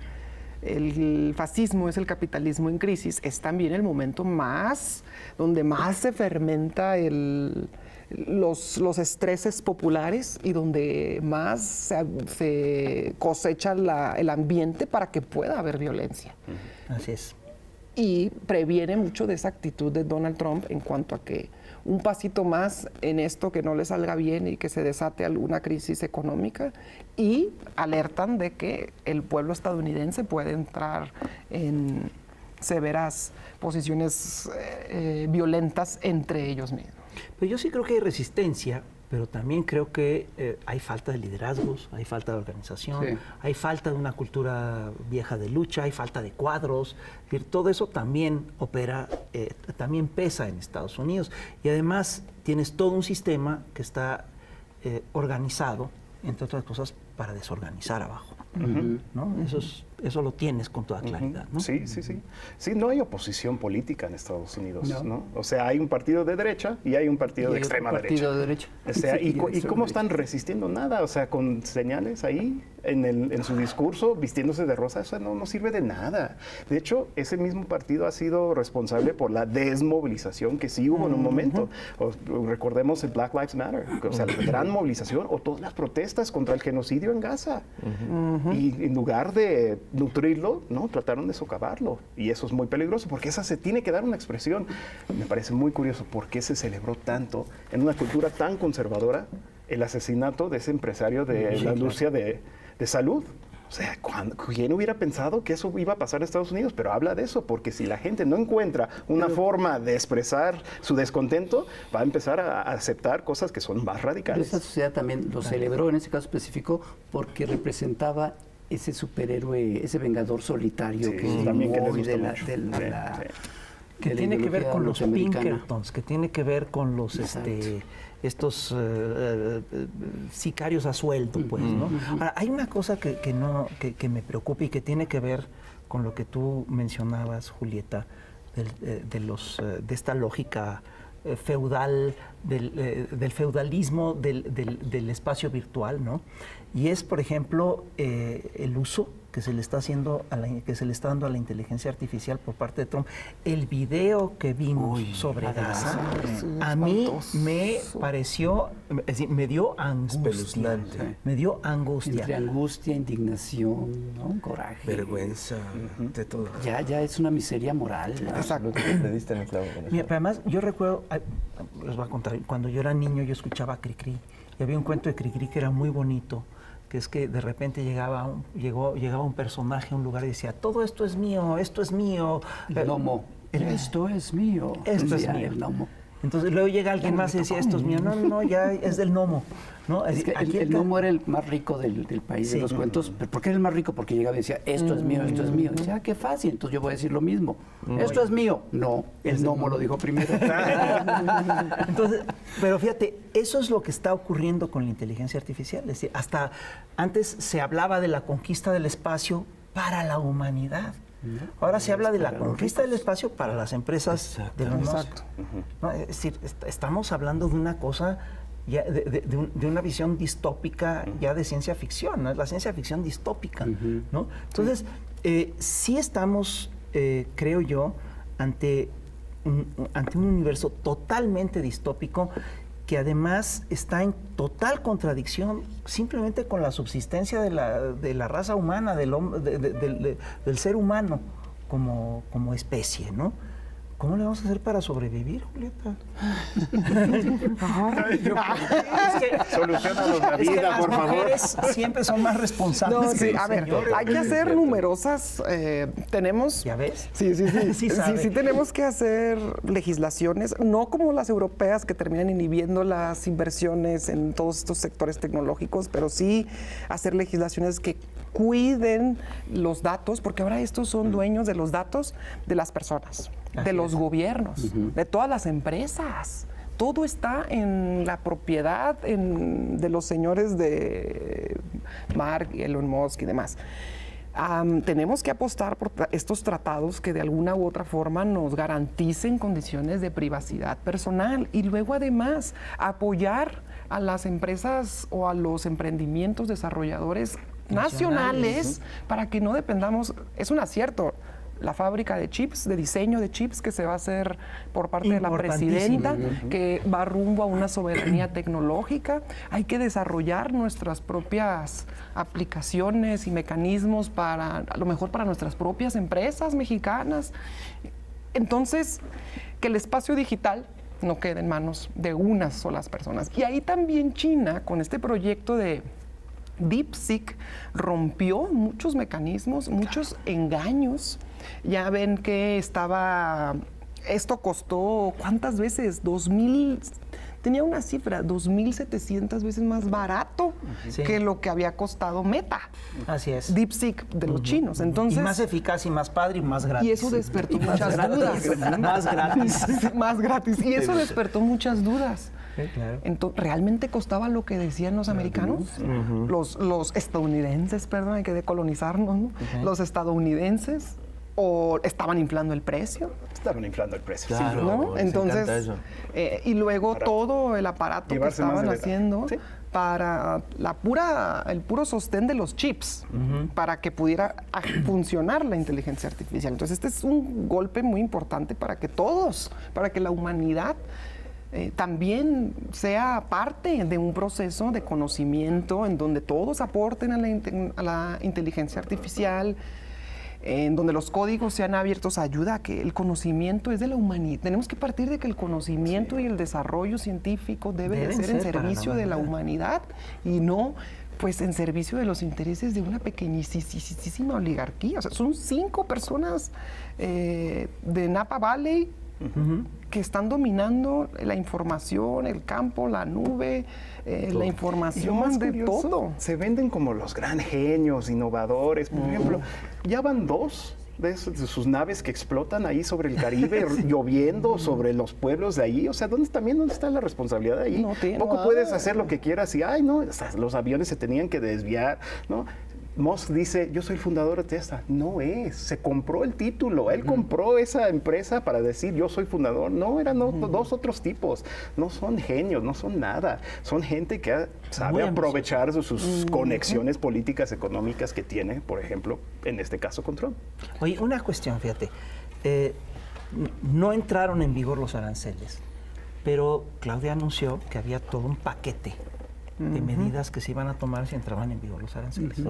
fascismo es el capitalismo en crisis, es también el momento donde más se fermenta los estreses populares y donde más se cosecha el ambiente para que pueda haber violencia. Así es. Y previene mucho de esa actitud de Donald Trump en cuanto a que un pasito más en esto que no le salga bien y que se desate alguna crisis económica, y alertan de que el pueblo estadounidense puede entrar en severas posiciones violentas entre ellos mismos. Pero yo sí creo que hay resistencia, pero también creo que hay falta de liderazgos, hay falta de organización, hay falta de una cultura vieja de lucha, hay falta de cuadros. Es decir, todo eso también también pesa en Estados Unidos. Y además tienes todo un sistema que está organizado, entre otras cosas, para desorganizar abajo. ¿No? Eso lo tienes con toda claridad, ¿no? Sí. Sí, no hay oposición política en Estados Unidos, ¿no? O sea, hay un partido de derecha y hay un partido de extrema derecha. O sea, ¿y cómo están resistiendo nada? O sea, con señales ahí en su discurso, vistiéndose de rosa, eso no sirve de nada. De hecho, ese mismo partido ha sido responsable por la desmovilización que sí hubo en un momento. Recordemos el Black Lives Matter, o sea, la gran movilización o todas las protestas contra el genocidio en Gaza. Y en lugar de nutrirlo, ¿no? Trataron de socavarlo. Y eso es muy peligroso, porque esa se tiene que dar una expresión. Me parece muy curioso por qué se celebró tanto en una cultura tan conservadora el asesinato de ese empresario de la industria de salud. O sea, ¿quién hubiera pensado que eso iba a pasar en Estados Unidos? Pero habla de eso, porque si la gente no encuentra una forma de expresar su descontento, va a empezar a aceptar cosas que son más radicales. Pero esa sociedad también lo celebró en ese caso específico porque representaba ese superhéroe, ese vengador solitario que también que muy les de gusta la que tiene que ver con los norteamericana. Pinkertons, que tiene que ver con los estos sicarios a sueldo, pues, ¿no? Ahora, hay una cosa que me preocupa y que tiene que ver con lo que tú mencionabas, Julieta, de esta lógica feudal, del feudalismo del espacio virtual, ¿no? Y es, por ejemplo, el uso que se le está dando a la inteligencia artificial por parte de Trump. El video que vimos sobre Gaza, a mí me pareció, es decir, me dio angustia. Me dio angustia. Entre angustia, indignación, ¿no? Coraje. Vergüenza, de todo. Ya es una miseria moral. Exacto. Le diste en el clavo. Mira, pero además, yo recuerdo, les voy a contar, cuando yo era niño yo escuchaba a Cricri, y había un cuento de Cricri que era muy bonito, que es que de repente llegaba un personaje a un lugar y decía, todo esto es mío, esto es mío. El gnomo. Esto es mío. Esto es mío. El gnomo. Entonces luego llega alguien más y decía, esto es mío. No, ya es del gnomo. ¿No? Es que el gnomo era el más rico del país de los cuentos. ¿Pero por qué era el más rico? Porque llegaba y decía, esto es mío, esto es mío. Y decía, qué fácil, entonces yo voy a decir lo mismo. Esto es mío. No, el gnomo lo dijo primero. Entonces, pero fíjate, eso es lo que está ocurriendo con la inteligencia artificial. Es decir, hasta antes se hablaba de la conquista del espacio para la humanidad. Ahora se habla de la conquista del espacio para las empresas de Elon Musk. No, es decir, estamos hablando de una cosa, ya de una visión distópica ya de ciencia ficción, ¿no? Es la ciencia ficción distópica, ¿no? Entonces, sí estamos, creo yo, ante un universo totalmente distópico que además está en total contradicción simplemente con la subsistencia de la raza humana, del ser humano como especie, ¿no? ¿Cómo le vamos a hacer para sobrevivir, Julieta? Soluciónanos la vida, por favor. Las mujeres siempre son más responsables. No, sí, a ver, hay que hacer numerosas, tenemos... ¿Ya ves? Sí. Sí Tenemos que hacer legislaciones, no como las europeas que terminan inhibiendo las inversiones en todos estos sectores tecnológicos, pero sí hacer legislaciones que cuiden los datos, porque ahora estos son dueños de los datos de las personas, de los gobiernos, de todas las empresas. Todo está en la propiedad de los señores de Mark, Elon Musk y demás. Tenemos que apostar por estos tratados que de alguna u otra forma nos garanticen condiciones de privacidad personal y luego además apoyar a las empresas o a los emprendimientos desarrolladores nacionales para que no dependamos. Es un acierto. La fábrica de chips, de diseño de chips que se va a hacer por parte de la presidenta, que va rumbo a una soberanía tecnológica. Hay que desarrollar nuestras propias aplicaciones y mecanismos a lo mejor para nuestras propias empresas mexicanas. Entonces, que el espacio digital no quede en manos de unas solas personas. Y ahí también China, con este proyecto de DeepSeek, rompió muchos mecanismos, muchos engaños. Ya ven que esto costó, ¿cuántas veces? 2,000, tenía una cifra, 2,700 veces más barato que lo que había costado Meta. Así es. DeepSeek de los chinos. Entonces, y más eficaz y más padre y más gratis. Y eso despertó muchas dudas. Más gratis. Más gratis. Y eso despertó muchas dudas. claro. Entonces, ¿realmente costaba lo que decían los americanos? Los estadounidenses, perdón, hay que decolonizarnos, ¿no? Los estadounidenses, ¿o estaban inflando el precio? Estaban inflando el precio. Claro. Sí, ¿No? Entonces, y luego todo el aparato que llevarse más estaban de ventaja. haciendo Sí. para el puro sostén de los chips, para que pudiera funcionar la inteligencia artificial. Entonces, este es un golpe muy importante para que todos, para que la humanidad también sea parte de un proceso de conocimiento en donde todos aporten a la inteligencia artificial, en donde los códigos sean abiertos, ayuda a que el conocimiento es de la humanidad. Tenemos que partir de que el conocimiento y el desarrollo científico deben de ser en servicio de la humanidad y no pues en servicio de los intereses de una pequeñísima oligarquía. O sea, son 5 personas de Napa Valley que están dominando la información, el campo, la nube, la información de curioso, todo. se venden como los gran genios, innovadores. Por ejemplo, ya van 2 de sus naves que explotan ahí sobre el Caribe, lloviendo sobre los pueblos de ahí. O sea, ¿dónde está la responsabilidad de ahí? No tiene Poco nada. puedes hacer lo que quieras y, ay, no, o sea, los aviones se tenían que desviar, ¿no? Musk dice, yo soy el fundador de Tesla. No es, se compró el título. Él compró esa empresa para decir, yo soy fundador. No, eran 2 otros tipos. No son genios, no son nada. Son gente que sabe aprovechar sus conexiones políticas, económicas que tiene, por ejemplo, en este caso con Trump. Oye, una cuestión, fíjate. No entraron en vigor los aranceles, pero Claudia anunció que había todo un paquete de medidas que se iban a tomar si entraban en vigor los aranceles.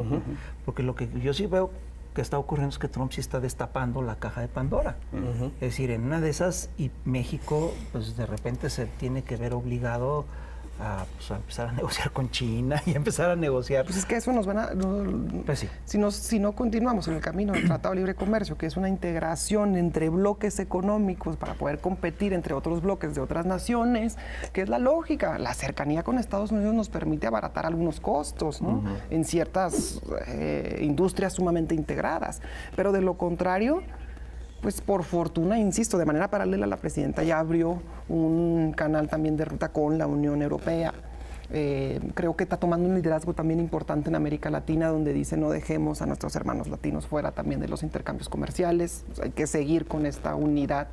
Porque lo que yo sí veo que está ocurriendo es que Trump sí está destapando la caja de Pandora. Es decir, en una de esas, y México, pues de repente se tiene que ver obligado a empezar a negociar con China y empezar a negociar. Pues es que eso nos van a... Pues sí. Si no continuamos en el camino del Tratado de Libre Comercio, que es una integración entre bloques económicos para poder competir entre otros bloques de otras naciones, que es la lógica. La cercanía con Estados Unidos nos permite abaratar algunos costos, ¿no? En ciertas industrias sumamente integradas. Pero de lo contrario, pues por fortuna, insisto, de manera paralela la presidenta ya abrió un canal también de ruta con la Unión Europea. Creo que está tomando un liderazgo también importante en América Latina, donde dice no dejemos a nuestros hermanos latinos fuera también de los intercambios comerciales. Hay que seguir con esta unidad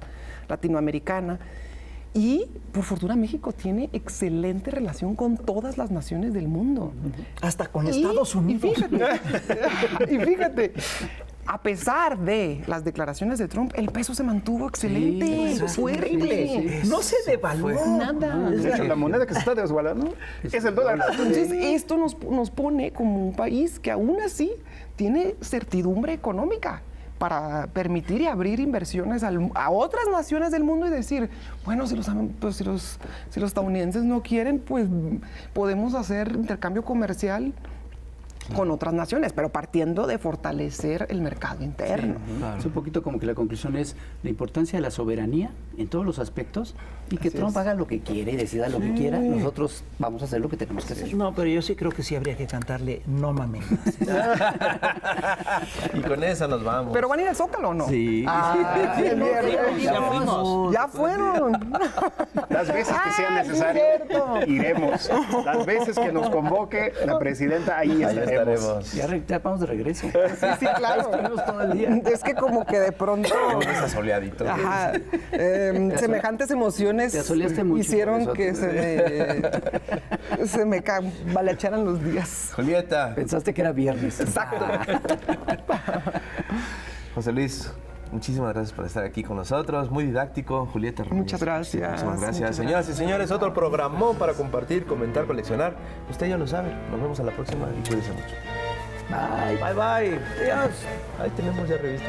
latinoamericana. Y por fortuna México tiene excelente relación con todas las naciones del mundo. Hasta con Estados Unidos. Y fíjate, a pesar de las declaraciones de Trump, el peso se mantuvo excelente, fuerte. No se devaluó. Nada. De hecho, la moneda que se está desvalando es el dólar. Entonces, esto nos pone como un país que aún así tiene certidumbre económica para permitir y abrir inversiones a otras naciones del mundo y decir, bueno, si los estadounidenses no quieren, pues podemos hacer intercambio comercial con otras naciones, pero partiendo de fortalecer el mercado interno. Es un poquito como que la conclusión es la importancia de la soberanía en todos los aspectos y que Trump haga lo que quiere y decida lo que quiera. Nosotros vamos a hacer lo que tenemos que hacer. No, pero yo sí creo que sí habría que cantarle No mames. Y con esa nos vamos. ¿Pero van a ir al Zócalo o no? Sí. Ya fuimos. Ya fueron. Las veces que sea Ah, sí, necesario, cierto. iremos. Las veces que nos convoque la presidenta, ahí estaremos. Ya vamos de regreso. Sí, claro. Estuvimos todo el día. Es que como que de pronto... Está soleadito. Ajá. Semejantes emociones Te asoleaste mucho hicieron por eso. que se me balacharan los días. Julieta, Pensaste que era viernes. Exacto. José Luis, muchísimas gracias por estar aquí con nosotros. Muy didáctico. Julieta Ramírez. Muchas gracias. Muchísimas gracias. Muchas Señoras y señores, otro programón para compartir, comentar, coleccionar. Usted ya lo sabe. Nos vemos a la próxima y cuídense mucho. Bye. Bye, bye. Adiós. Ahí tenemos ya revista.